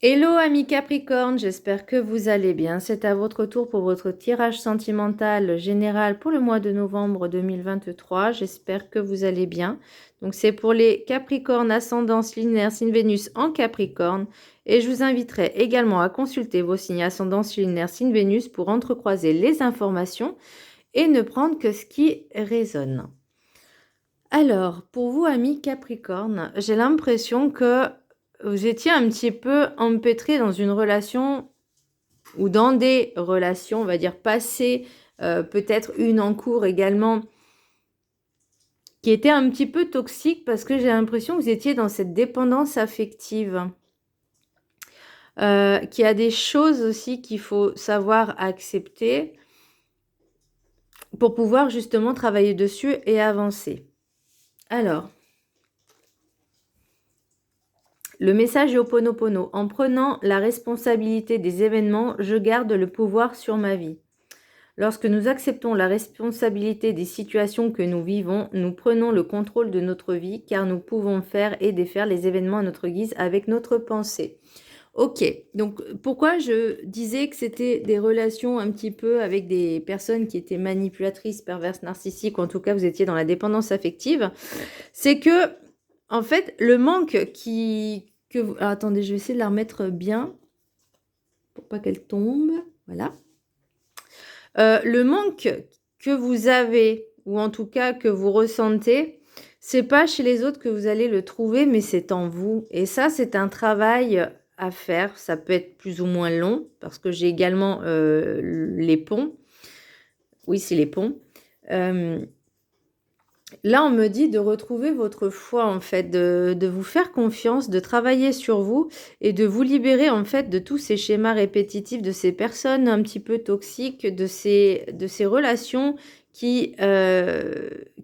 Hello amis Capricorne, j'espère que vous allez bien. C'est à votre tour pour votre tirage sentimental général pour le mois de novembre 2023. J'espère que vous allez bien. Donc c'est pour les Capricornes ascendance linéaire signe Vénus en Capricorne. Et je vous inviterai également à consulter vos signes ascendance linéaire signe Vénus pour entrecroiser les informations et ne prendre que ce qui résonne. Alors, pour vous amis Capricorne, j'ai l'impression que vous étiez un petit peu empêtré dans une relation ou dans des relations, on va dire passées, peut-être une en cours également, qui était un petit peu toxique parce que j'ai l'impression que vous étiez dans cette dépendance affective. Qu'il y a des choses aussi qu'il faut savoir accepter pour pouvoir justement travailler dessus et avancer. Alors, le message est Ho'oponopono. En prenant la responsabilité des événements, je garde le pouvoir sur ma vie. Lorsque nous acceptons la responsabilité des situations que nous vivons, nous prenons le contrôle de notre vie car nous pouvons faire et défaire les événements à notre guise avec notre pensée. Ok, donc pourquoi je disais que c'était des relations un petit peu avec des personnes qui étaient manipulatrices, perverses, narcissiques, ou en tout cas vous étiez dans la dépendance affective, c'est que en fait le manque alors, attendez, je vais essayer de la remettre bien pour pas qu'elle tombe, voilà. Le manque que vous avez, ou en tout cas que vous ressentez, c'est pas chez les autres que vous allez le trouver, mais c'est en vous. Et ça, c'est un travail à faire. Ça peut être plus ou moins long, parce que j'ai également les ponts. Oui, c'est les ponts. Là, on me dit de retrouver votre foi, en fait, de vous faire confiance, de travailler sur vous et de vous libérer, en fait, de tous ces schémas répétitifs, de ces personnes un petit peu toxiques, de ces relations qui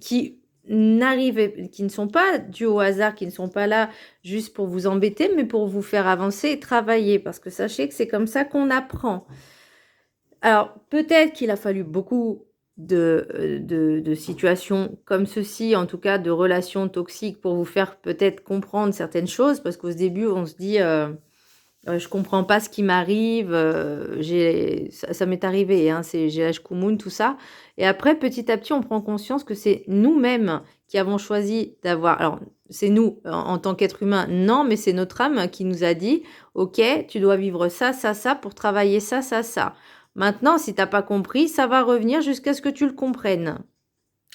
qui ne sont pas dues au hasard, qui ne sont pas là juste pour vous embêter, mais pour vous faire avancer et travailler. Parce que sachez que c'est comme ça qu'on apprend. Alors, peut-être qu'il a fallu beaucoup de situations comme ceci, en tout cas de relations toxiques pour vous faire peut-être comprendre certaines choses, parce qu'au début, on se dit, je comprends pas ce qui m'arrive, ça m'est arrivé, hein, c'est GH Koumoun, tout ça. Et après, petit à petit, on prend conscience que c'est nous-mêmes qui avons choisi d'avoir... Alors, c'est nous, en tant qu'être humain, non, mais c'est notre âme qui nous a dit, ok, tu dois vivre ça, ça, ça, pour travailler ça, ça, ça. Maintenant, si tu n'as pas compris, ça va revenir jusqu'à ce que tu le comprennes.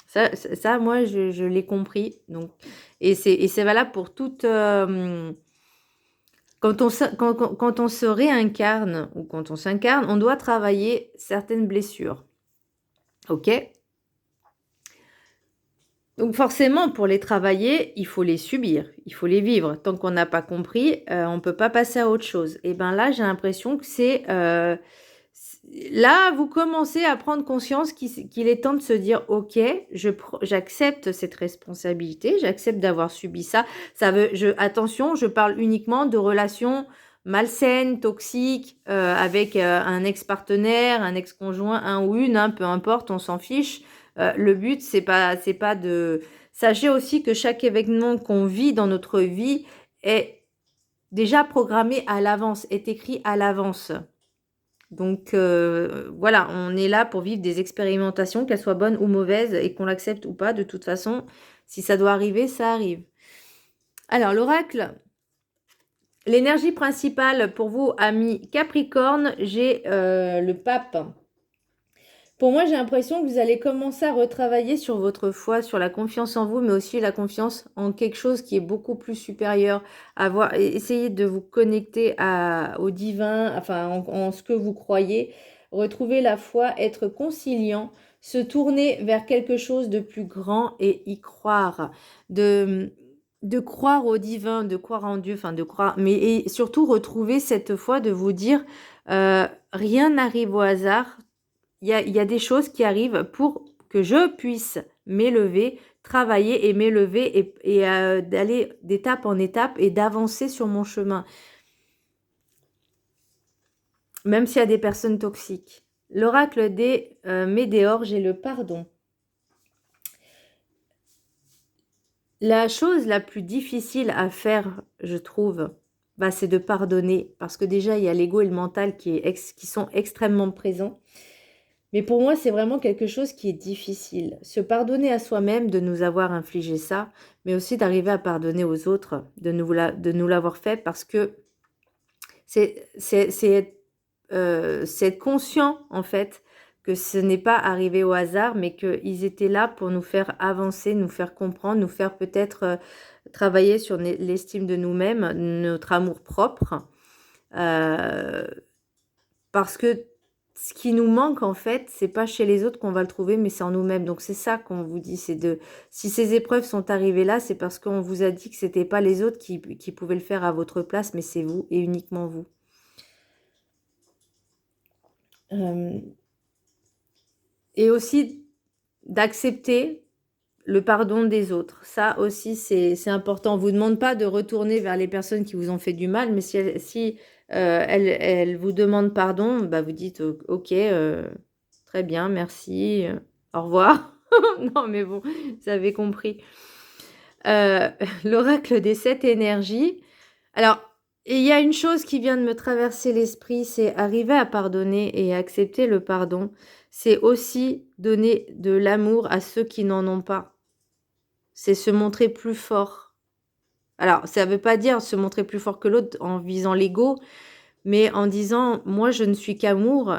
Ça moi, je l'ai compris. Donc, et c'est valable pour toute... quand on se réincarne ou quand on s'incarne, on doit travailler certaines blessures. Ok? Donc forcément, pour les travailler, il faut les subir, il faut les vivre. Tant qu'on n'a pas compris, on ne peut pas passer à autre chose. Et bien là, j'ai l'impression que c'est... là, vous commencez à prendre conscience qu'il est temps de se dire, ok, j'accepte cette responsabilité, j'accepte d'avoir subi ça. Attention, je parle uniquement de relations malsaines, toxiques, avec un ex-partenaire, un ex-conjoint, un ou une, hein, peu importe, on s'en fiche. Le but, c'est pas de... Sachez aussi que chaque événement qu'on vit dans notre vie est déjà programmé à l'avance, est écrit à l'avance. Donc voilà, on est là pour vivre des expérimentations, qu'elles soient bonnes ou mauvaises, et qu'on l'accepte ou pas. De toute façon, si ça doit arriver, ça arrive. Alors, l'oracle, l'énergie principale pour vous, amis Capricorne, j'ai le pape. Pour moi, j'ai l'impression que vous allez commencer à retravailler sur votre foi, sur la confiance en vous, mais aussi la confiance en quelque chose qui est beaucoup plus supérieur. Essayez de vous connecter au divin, enfin en ce que vous croyez. Retrouver la foi, être conciliant, se tourner vers quelque chose de plus grand et y croire. De croire au divin, de croire en Dieu, enfin de croire, mais et surtout retrouver cette foi de vous dire rien n'arrive au hasard. Il y a des choses qui arrivent pour que je puisse m'élever, travailler et m'élever et d'aller d'étape en étape et d'avancer sur mon chemin. Même s'il y a des personnes toxiques. L'oracle des Médéors, j'ai le pardon. La chose la plus difficile à faire, je trouve, bah, c'est de pardonner. Parce que déjà, il y a l'ego et le mental qui sont extrêmement présents. Mais pour moi, c'est vraiment quelque chose qui est difficile. Se pardonner à soi-même de nous avoir infligé ça, mais aussi d'arriver à pardonner aux autres de nous l'avoir fait, parce que c'est être conscient, en fait, que ce n'est pas arrivé au hasard, mais qu'ils étaient là pour nous faire avancer, nous faire comprendre, nous faire peut-être travailler sur l'estime de nous-mêmes, notre amour propre. Parce que ce qui nous manque, en fait, c'est pas chez les autres qu'on va le trouver, mais c'est en nous-mêmes. Donc c'est ça qu'on vous dit, si ces épreuves sont arrivées là, c'est parce qu'on vous a dit que c'était pas les autres qui pouvaient le faire à votre place, mais c'est vous et uniquement vous. Et aussi d'accepter le pardon des autres. Ça aussi, c'est important. On ne vous demande pas de retourner vers les personnes qui vous ont fait du mal, mais si elles vous demandent pardon, bah vous dites ok, très bien, merci, au revoir. Non, mais bon, vous avez compris. L'oracle des 7 énergies. Alors, il y a une chose qui vient de me traverser l'esprit, c'est arriver à pardonner et accepter le pardon. C'est aussi donner de l'amour à ceux qui n'en ont pas. C'est se montrer plus fort. Alors, ça ne veut pas dire se montrer plus fort que l'autre en visant l'ego, mais en disant, moi, je ne suis qu'amour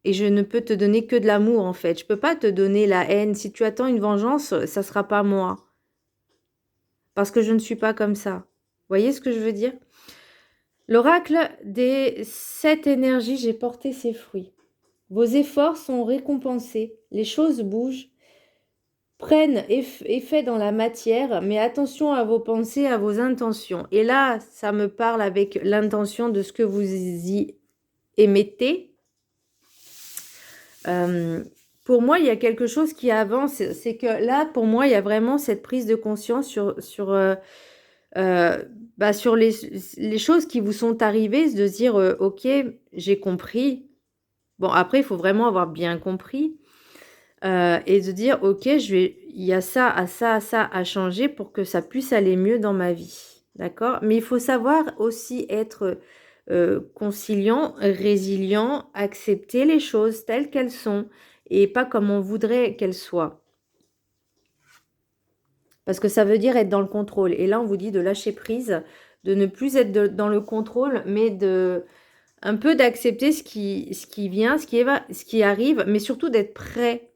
et je ne peux te donner que de l'amour, en fait. Je ne peux pas te donner la haine. Si tu attends une vengeance, ça ne sera pas moi. Parce que je ne suis pas comme ça. Vous voyez ce que je veux dire? L'oracle des 7 énergies, j'ai porté ses fruits. Vos efforts sont récompensés. Les choses bougent, prennent effet dans la matière, mais attention à vos pensées, à vos intentions. Et là, ça me parle avec l'intention de ce que vous y émettez. Pour moi, il y a quelque chose qui avance. C'est que là, pour moi, il y a vraiment cette prise de conscience sur les choses qui vous sont arrivées, de se dire, ok, j'ai compris. Bon, après, il faut vraiment avoir bien compris. Et de dire, ok, il y a ça, à ça, à ça à changer pour que ça puisse aller mieux dans ma vie. D'accord? Mais il faut savoir aussi être conciliant, résilient, accepter les choses telles qu'elles sont et pas comme on voudrait qu'elles soient. Parce que ça veut dire être dans le contrôle. Et là, on vous dit de lâcher prise, de ne plus être dans le contrôle, mais un peu d'accepter ce qui vient, ce qui arrive, mais surtout d'être prêt.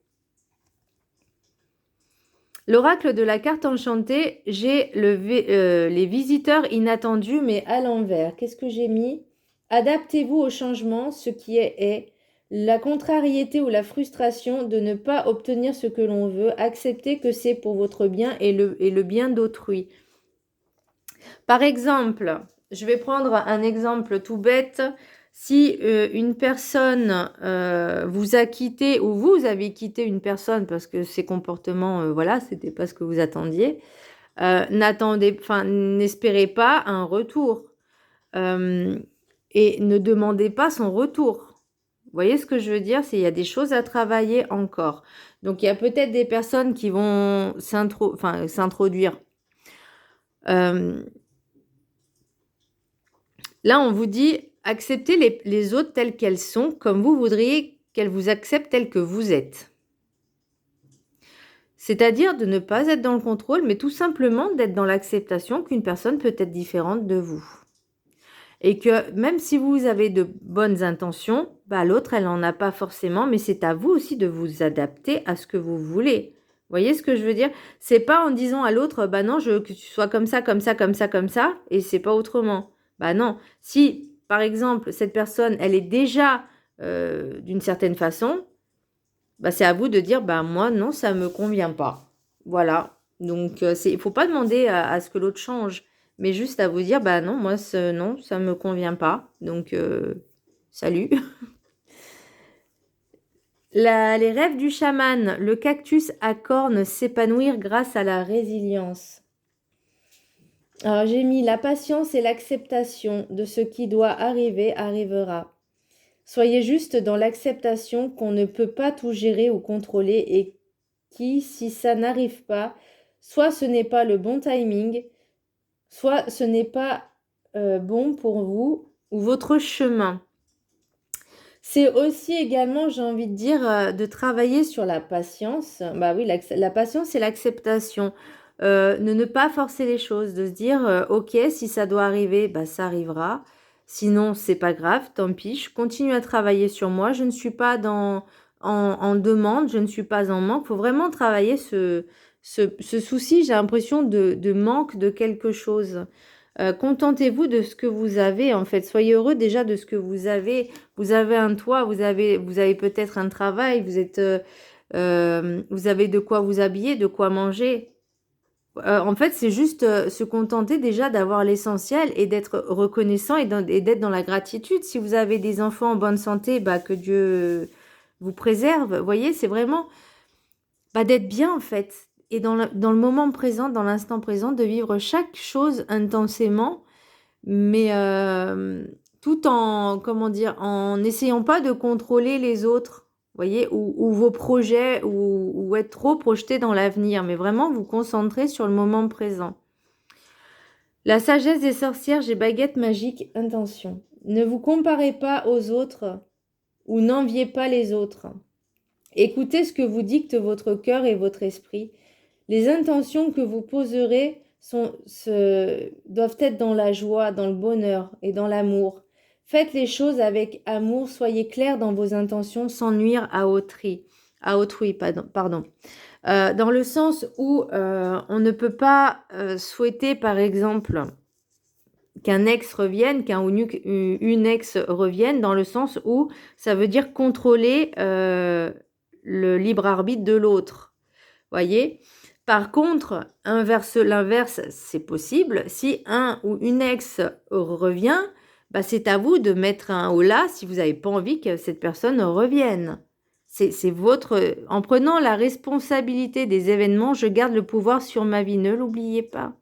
L'oracle de la carte enchantée, j'ai les visiteurs inattendus, mais à l'envers. Qu'est-ce que j'ai mis? Adaptez-vous au changement, ce qui est. La contrariété ou la frustration de ne pas obtenir ce que l'on veut, acceptez que c'est pour votre bien et le bien d'autrui. Par exemple, je vais prendre un exemple tout bête. Si une personne vous a quitté ou vous avez quitté une personne parce que ses comportements, voilà, c'était pas ce que vous attendiez, n'espérez pas un retour et ne demandez pas son retour. Vous voyez ce que je veux dire? Il y a des choses à travailler encore. Donc, il y a peut-être des personnes qui vont s'introduire. Là, on vous dit, acceptez les autres telles qu'elles sont, comme vous voudriez qu'elles vous acceptent telles que vous êtes. C'est-à-dire de ne pas être dans le contrôle, mais tout simplement d'être dans l'acceptation qu'une personne peut être différente de vous. Et que même si vous avez de bonnes intentions, bah, l'autre, elle n'en a pas forcément, mais c'est à vous aussi de vous adapter à ce que vous voulez. Vous voyez ce que je veux dire? C'est pas en disant à l'autre, bah non, je veux que tu sois comme ça, comme ça, comme ça, comme ça, et c'est pas autrement. Bah non. Si, par exemple, cette personne, elle est déjà d'une certaine façon, bah c'est à vous de dire, bah moi, non, ça me convient pas. Voilà. Donc, il faut pas demander à ce que l'autre change, mais juste à vous dire, bah non, moi, non, ça me convient pas. Donc, salut. Les rêves du chaman, le cactus à cornes s'épanouir grâce à la résilience. Alors, j'ai mis la patience et l'acceptation de ce qui doit arriver arrivera. Soyez juste dans l'acceptation qu'on ne peut pas tout gérer ou contrôler et qui, si ça n'arrive pas, soit ce n'est pas le bon timing, soit ce n'est pas bon pour vous ou votre chemin. C'est aussi également, j'ai envie de dire, de travailler sur la patience. Bah oui, la patience, c'est l'acceptation. Ne pas forcer les choses, de se dire, ok, si ça doit arriver, bah ça arrivera. Sinon, c'est pas grave, tant pis. Je continue à travailler sur moi. Je ne suis pas en demande, je ne suis pas en manque. Il faut vraiment travailler ce souci, j'ai l'impression, de manque de quelque chose. Contentez-vous de ce que vous avez, en fait. Soyez heureux déjà de ce que vous avez. Vous avez un toit, vous avez peut-être un travail, vous avez de quoi vous habiller, de quoi manger. En fait, c'est juste se contenter déjà d'avoir l'essentiel et d'être reconnaissant et d'être dans la gratitude. Si vous avez des enfants en bonne santé, bah, que Dieu vous préserve. Vous voyez, c'est vraiment d'être bien, en fait. Et dans le moment présent, dans l'instant présent, de vivre chaque chose intensément, mais tout en, comment dire, en n'essayant pas de contrôler les autres, voyez, ou vos projets, ou être trop projeté dans l'avenir, mais vraiment vous concentrer sur le moment présent. La sagesse des sorcières, j'ai baguette magique, intention. Ne vous comparez pas aux autres ou n'enviez pas les autres. Écoutez ce que vous dicte votre cœur et votre esprit. Les intentions que vous poserez doivent être dans la joie, dans le bonheur et dans l'amour. Faites les choses avec amour, soyez clair dans vos intentions sans nuire à autrui. Pardon. Dans le sens où on ne peut pas souhaiter, par exemple, qu'un ex revienne, une ex revienne, dans le sens où ça veut dire contrôler le libre arbitre de l'autre. Voyez ? Par contre, l'inverse, c'est possible. Si un ou une ex revient, bah c'est à vous de mettre un holà si vous n'avez pas envie que cette personne revienne. C'est votre... En prenant la responsabilité des événements, je garde le pouvoir sur ma vie. Ne l'oubliez pas.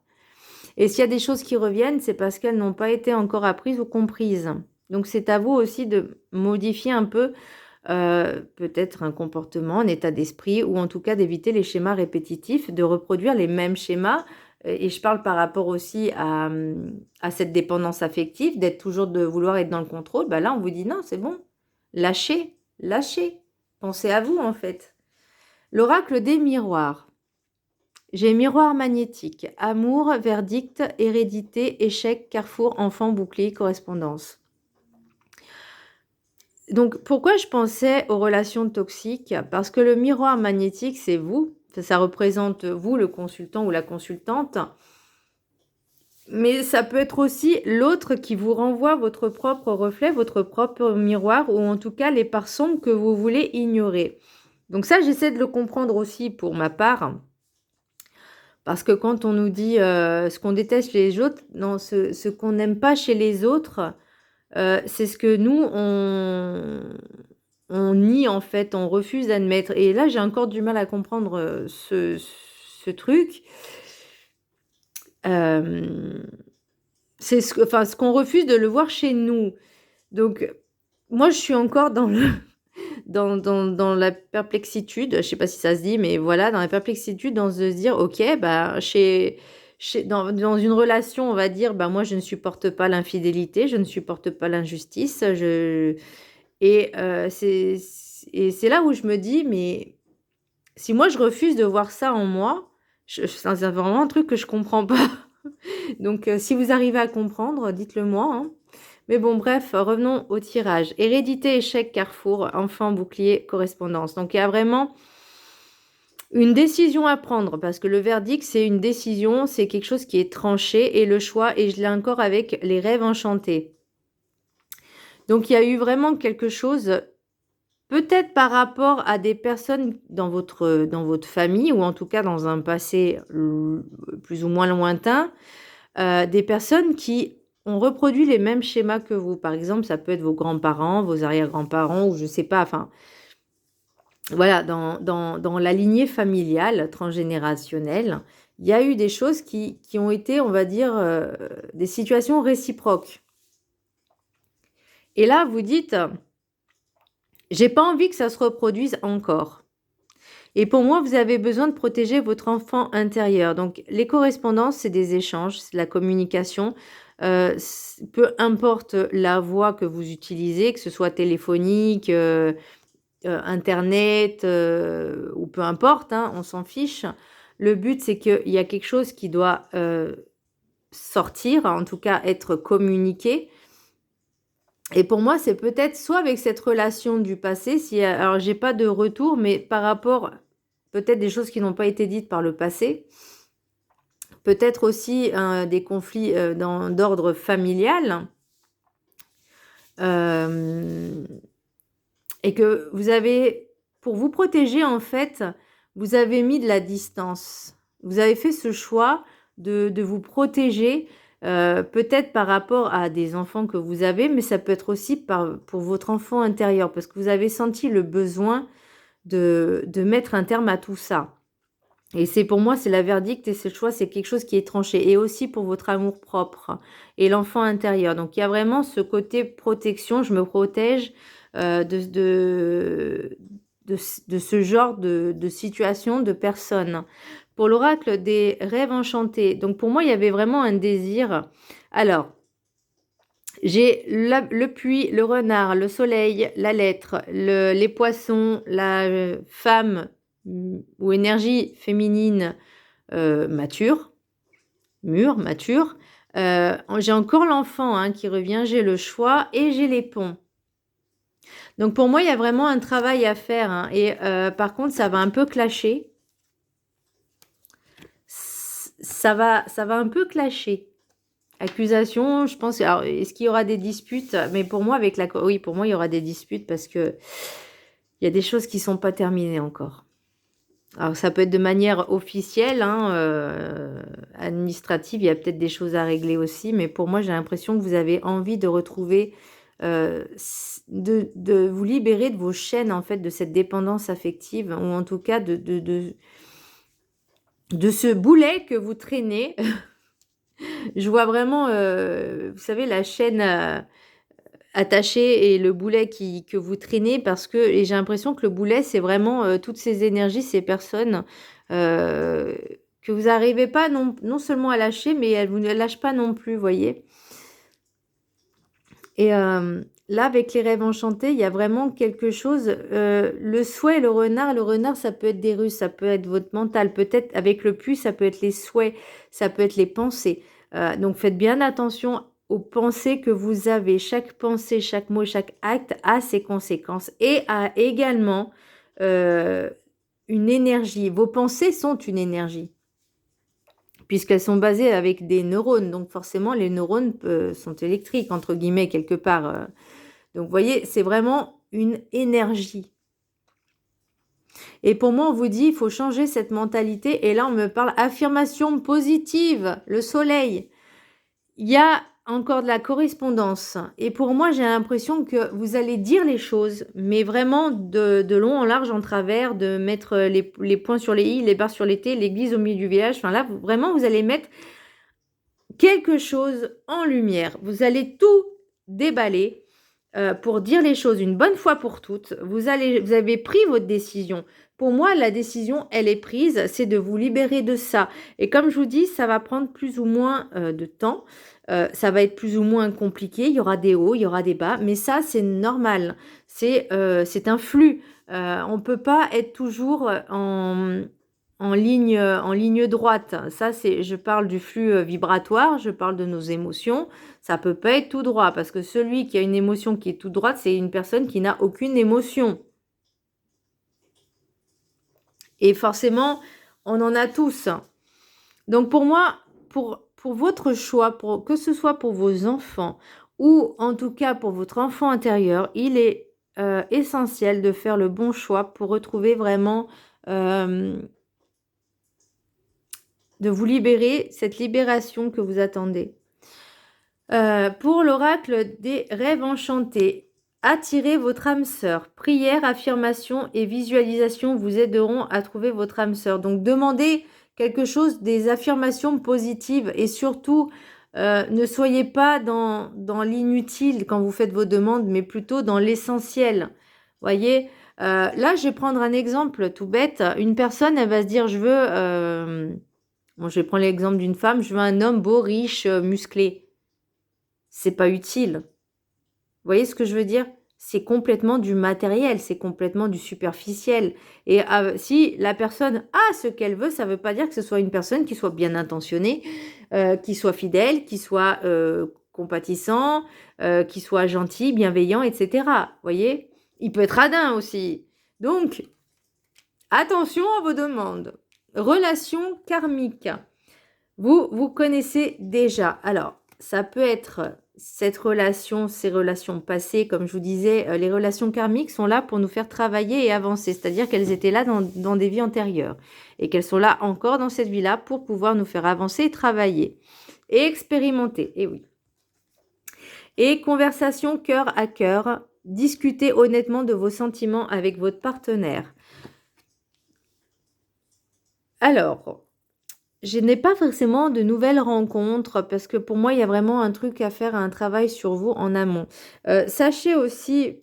Et s'il y a des choses qui reviennent, c'est parce qu'elles n'ont pas été encore apprises ou comprises. Donc c'est à vous aussi de modifier un peu peut-être un comportement, un état d'esprit, ou en tout cas d'éviter les schémas répétitifs, de reproduire les mêmes schémas. Et je parle par rapport aussi à cette dépendance affective, d'être toujours de vouloir être dans le contrôle. Bah là, on vous dit non, c'est bon. Lâchez, lâchez. Pensez à vous en fait. L'oracle des miroirs. J'ai miroir magnétique, amour, verdict, hérédité, échec, carrefour, enfant, bouclier, correspondance. Donc, pourquoi je pensais aux relations toxiques? Parce que le miroir magnétique, c'est vous. Ça représente vous, le consultant ou la consultante. Mais ça peut être aussi l'autre qui vous renvoie votre propre reflet, votre propre miroir, ou en tout cas les parts sombres que vous voulez ignorer. Donc ça, j'essaie de le comprendre aussi pour ma part. Parce que quand on nous dit ce qu'on déteste chez les autres, non, ce qu'on n'aime pas chez les autres, c'est ce que nous, on nie en fait, on refuse d'admettre. Et là, j'ai encore du mal à comprendre ce truc. C'est ce qu'on refuse de le voir chez nous. Donc, moi, je suis encore dans dans la perplexitude, je ne sais pas si ça se dit, mais voilà, dans la perplexitude, dans se dire, ok, bah, dans une relation, on va dire, bah, moi, je ne supporte pas l'infidélité, je ne supporte pas l'injustice, et c'est là où je me dis, mais si moi, je refuse de voir ça en moi, c'est vraiment un truc que je comprends pas. Donc, si vous arrivez à comprendre, dites-le moi, hein. Mais bon, bref, revenons au tirage. Hérédité, échec, carrefour, enfant, bouclier, correspondance. Donc, il y a vraiment une décision à prendre parce que le verdict, c'est une décision, c'est quelque chose qui est tranché et le choix, et je l'ai encore avec les rêves enchantés. Donc, il y a eu vraiment quelque chose, peut-être par rapport à des personnes dans votre famille ou en tout cas dans un passé plus ou moins lointain, des personnes qui ont reproduit les mêmes schémas que vous. Par exemple, ça peut être vos grands-parents, vos arrière-grands-parents, ou je sais pas, enfin, voilà, dans la lignée familiale transgénérationnelle, il y a eu des choses qui ont été, on va dire, des situations réciproques. Et là, vous dites, j'ai pas envie que ça se reproduise encore. Et pour moi, vous avez besoin de protéger votre enfant intérieur. Donc, les correspondances, c'est des échanges, c'est de la communication. peu importe la voie que vous utilisez, que ce soit téléphonique, internet, ou peu importe, hein, on s'en fiche. Le but, c'est qu'il y a quelque chose qui doit sortir, en tout cas être communiqué. Et pour moi, c'est peut-être soit avec cette relation du passé, si, alors j'ai pas de retour, mais par rapport peut-être des choses qui n'ont pas été dites par le passé, peut-être aussi des conflits d'ordre familial, et que vous avez, pour vous protéger en fait, vous avez mis de la distance. Vous avez fait ce choix de vous protéger, peut-être par rapport à des enfants que vous avez, mais ça peut être aussi pour votre enfant intérieur, parce que vous avez senti le besoin de mettre un terme à tout ça. Et c'est pour moi, c'est la verdict et c'est le choix, c'est quelque chose qui est tranché. Et aussi pour votre amour propre et l'enfant intérieur. Donc il y a vraiment ce côté protection, je me protège de ce genre de situation, de personnes. Pour l'oracle des rêves enchantés, donc pour moi, il y avait vraiment un désir. Alors, j'ai le puits, le renard, le soleil, la lettre, les poissons, la femme ou énergie féminine mature, mûre, mature. J'ai encore l'enfant hein, qui revient, j'ai le choix et j'ai les ponts. Donc pour moi, il y a vraiment un travail à faire. Hein, et par contre, ça va un peu clasher. Ça va un peu clasher. Accusation, je pense. Alors, est-ce qu'il y aura des disputes? Mais pour moi, oui, pour moi, il y aura des disputes parce que il y a des choses qui sont pas terminées encore. Alors, ça peut être de manière officielle, hein, administrative. Il y a peut-être des choses à régler aussi, mais pour moi, j'ai l'impression que vous avez envie de retrouver, de vous libérer de vos chaînes, en fait, de cette dépendance affective, ou en tout cas de ce boulet que vous traînez. Je vois vraiment, vous savez, la chaîne attachée et le boulet que vous traînez et j'ai l'impression que le boulet, c'est vraiment toutes ces énergies, ces personnes que vous n'arrivez pas non seulement à lâcher, mais elles vous ne lâchent pas non plus, voyez. Et là, avec les rêves enchantés, il y a vraiment quelque chose, le souhait, le renard, ça peut être des ruses, ça peut être votre mental, peut-être avec le puits, ça peut être les souhaits, ça peut être les pensées. Donc faites bien attention aux pensées que vous avez. Chaque pensée, chaque mot, chaque acte a ses conséquences et a également une énergie. Vos pensées sont une énergie puisqu'elles sont basées avec des neurones. Donc forcément, les neurones sont électriques, entre guillemets, quelque part. Donc vous voyez, c'est vraiment une énergie. Et pour moi, on vous dit, il faut changer cette mentalité. Et là, on me parle affirmation positive, le soleil. Il y a encore de la correspondance. Et pour moi, j'ai l'impression que vous allez dire les choses, mais vraiment de long en large, en travers, de mettre les points sur les i, les barres sur les t, l'église au milieu du village. Enfin là, vraiment, vous allez mettre quelque chose en lumière. Vous allez tout déballer pour dire les choses une bonne fois pour toutes. Vous avez pris votre décision. Pour moi, la décision, elle est prise, c'est de vous libérer de ça. Et comme je vous dis, ça va prendre plus ou moins de temps. Ça va être plus ou moins compliqué. Il y aura des hauts, il y aura des bas. Mais ça, c'est normal. C'est un flux. On ne peut pas être toujours en ligne droite. Ça, je parle du flux vibratoire, je parle de nos émotions. Ça peut pas être tout droit parce que celui qui a une émotion qui est tout droite, c'est une personne qui n'a aucune émotion. Et forcément, on en a tous. Donc pour moi, pour votre choix, que ce soit pour vos enfants ou en tout cas pour votre enfant intérieur, il est essentiel de faire le bon choix pour retrouver vraiment de vous libérer, cette libération que vous attendez. Pour l'oracle des rêves enchantés, attirez votre âme sœur. Prière, affirmation et visualisation vous aideront à trouver votre âme sœur. Donc demandez quelque chose, des affirmations positives et surtout ne soyez pas dans l'inutile quand vous faites vos demandes, mais plutôt dans l'essentiel. Voyez, là je vais prendre un exemple tout bête. Une personne, elle va se dire je veux... Bon, je vais prendre l'exemple d'une femme. Je veux un homme beau, riche, musclé. c'est pas utile. Vous voyez ce que je veux dire? C'est complètement du matériel, c'est complètement du superficiel. Et si la personne a ce qu'elle veut, ça veut pas dire que ce soit une personne qui soit bien intentionnée, qui soit fidèle, qui soit compatissant, qui soit gentil, bienveillant, etc. Vous voyez? Il peut être radin aussi. Donc, attention à vos demandes. Relation karmique. Vous connaissez déjà. Alors, ça peut être cette relation, ces relations passées, comme je vous disais, les relations karmiques sont là pour nous faire travailler et avancer. C'est-à-dire qu'elles étaient là dans des vies antérieures et qu'elles sont là encore dans cette vie-là pour pouvoir nous faire avancer et travailler et expérimenter. Et oui. Et conversation cœur à cœur. Discutez honnêtement de vos sentiments avec votre partenaire. Alors, je n'ai pas forcément de nouvelles rencontres parce que pour moi, il y a vraiment un truc à faire, un travail sur vous en amont. Sachez aussi,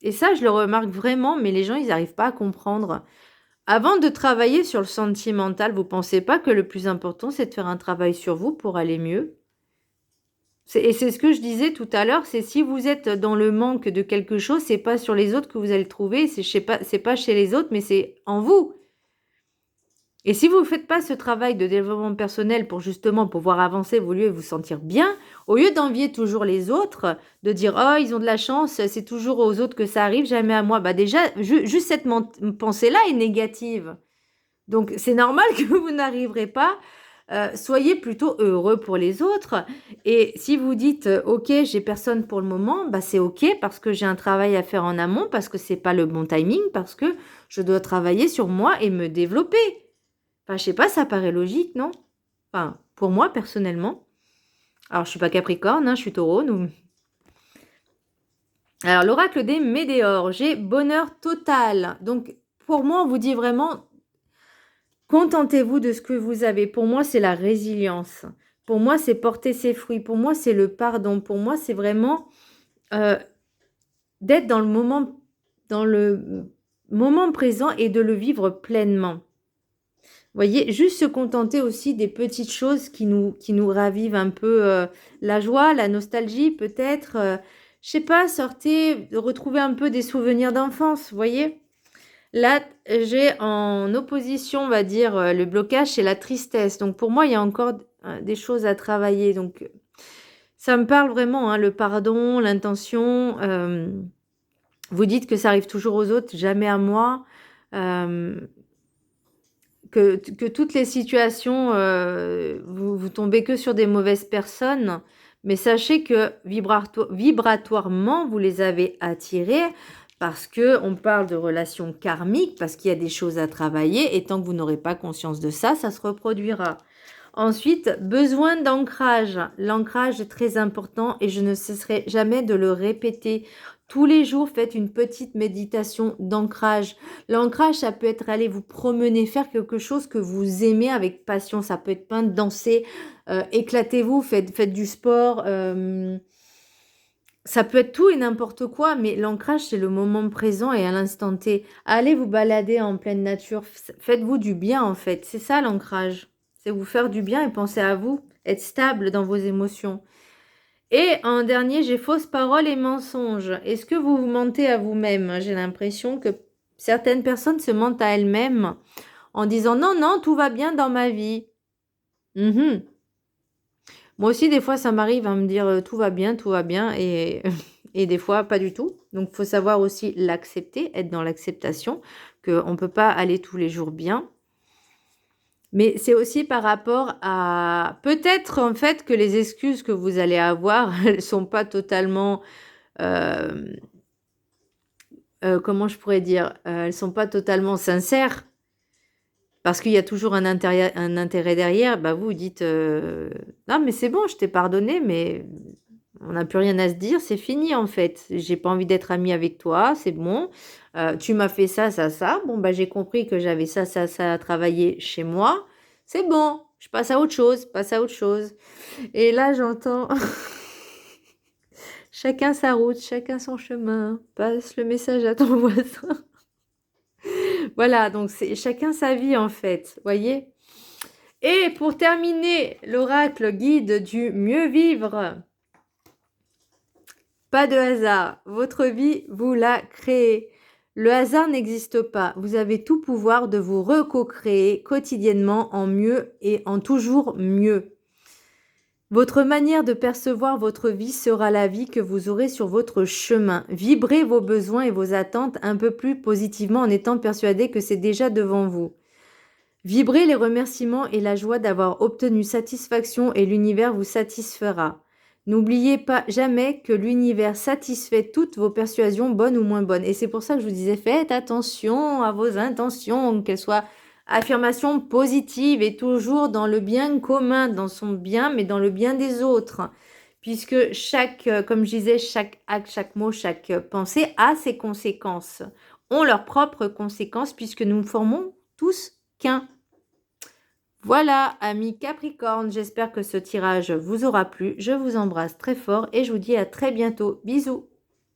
et ça je le remarque vraiment, mais les gens, ils n'arrivent pas à comprendre. Avant de travailler sur le sentimental, vous ne pensez pas que le plus important, c'est de faire un travail sur vous pour aller mieux? Et c'est ce que je disais tout à l'heure, c'est si vous êtes dans le manque de quelque chose, c'est pas sur les autres que vous allez le trouver, c'est pas chez les autres, mais c'est en vous. Et si vous ne faites pas ce travail de développement personnel pour justement pouvoir avancer, évoluer, vous sentir bien, au lieu d'envier toujours les autres, de dire « Oh, ils ont de la chance, c'est toujours aux autres que ça arrive, jamais à moi », bah déjà, juste cette pensée-là est négative. Donc, c'est normal que vous n'arriverez pas. Soyez plutôt heureux pour les autres. Et si vous dites « Ok, j'ai personne pour le moment », bah c'est ok parce que j'ai un travail à faire en amont, parce que c'est pas le bon timing, parce que je dois travailler sur moi et me développer. Enfin, je sais pas, ça paraît logique, non? Enfin, pour moi, personnellement. Alors, je suis pas Capricorne, hein, je suis Taureau. Donc... Alors, l'oracle des Médéors, j'ai bonheur total. Donc, pour moi, on vous dit vraiment, contentez-vous de ce que vous avez. Pour moi, c'est la résilience. Pour moi, c'est porter ses fruits. Pour moi, c'est le pardon. Pour moi, c'est vraiment d'être dans le moment présent et de le vivre pleinement. Voyez, juste se contenter aussi des petites choses qui nous ravivent un peu la joie, la nostalgie peut-être. Je sais pas, sortez, retrouver un peu des souvenirs d'enfance, voyez. Là, j'ai en opposition, on va dire, le blocage, c'est la tristesse. Donc pour moi, il y a encore des choses à travailler. Donc ça me parle vraiment, hein, le pardon, l'intention. Vous dites que ça arrive toujours aux autres, jamais à moi. Que toutes les situations, vous tombez que sur des mauvaises personnes, mais sachez que vibratoirement, vous les avez attirées parce qu'on parle de relations karmiques, parce qu'il y a des choses à travailler, et tant que vous n'aurez pas conscience de ça, ça se reproduira. Ensuite, besoin d'ancrage. L'ancrage est très important et je ne cesserai jamais de le répéter. Tous les jours, faites une petite méditation d'ancrage. L'ancrage, ça peut être aller vous promener, faire quelque chose que vous aimez avec passion. Ça peut être peindre, danser, éclatez-vous, faites du sport. Ça peut être tout et n'importe quoi, mais l'ancrage, c'est le moment présent et à l'instant T. Allez vous balader en pleine nature. Faites-vous du bien, en fait. C'est ça, l'ancrage. C'est vous faire du bien et penser à vous. Être stable dans vos émotions. Et en dernier, j'ai fausses paroles et mensonges. Est-ce que vous vous mentez à vous-même? J'ai l'impression que certaines personnes se mentent à elles-mêmes en disant non, non, tout va bien dans ma vie. Moi aussi, des fois, ça m'arrive à me dire tout va bien, et, et des fois, pas du tout. Donc, il faut savoir aussi l'accepter, être dans l'acceptation, qu'on ne peut pas aller tous les jours bien. Mais c'est aussi par rapport à peut-être en fait que les excuses que vous allez avoir, elles ne sont pas totalement, comment je pourrais dire, elles ne sont pas totalement sincères. Parce qu'il y a toujours un intérêt derrière. Bah vous dites non mais c'est bon, je t'ai pardonné, mais on n'a plus rien à se dire, c'est fini en fait. J'ai pas envie d'être amie avec toi, c'est bon. Tu m'as fait ça, ça, ça. Bon bah j'ai compris que j'avais ça, ça, ça à travailler chez moi. C'est bon, je passe à autre chose, passe à autre chose. Et là j'entends chacun sa route, chacun son chemin. Passe le message à ton voisin. Voilà, donc c'est chacun sa vie en fait, voyez. Et pour terminer, l'oracle guide du mieux vivre. Pas de hasard. Votre vie, vous la créez. Le hasard n'existe pas. Vous avez tout pouvoir de vous reco-créer quotidiennement en mieux et en toujours mieux. Votre manière de percevoir votre vie sera la vie que vous aurez sur votre chemin. Vibrez vos besoins et vos attentes un peu plus positivement en étant persuadé que c'est déjà devant vous. Vibrez les remerciements et la joie d'avoir obtenu satisfaction et l'univers vous satisfera. N'oubliez pas jamais que l'univers satisfait toutes vos persuasions bonnes ou moins bonnes. Et c'est pour ça que je vous disais, faites attention à vos intentions, qu'elles soient affirmations positives et toujours dans le bien commun, dans son bien, mais dans le bien des autres. Puisque comme je disais, chaque acte, chaque mot, chaque pensée a ses conséquences, ont leurs propres conséquences puisque nous ne formons tous qu'un. Voilà, amis Capricorne, j'espère que ce tirage vous aura plu. Je vous embrasse très fort et je vous dis à très bientôt. Bisous!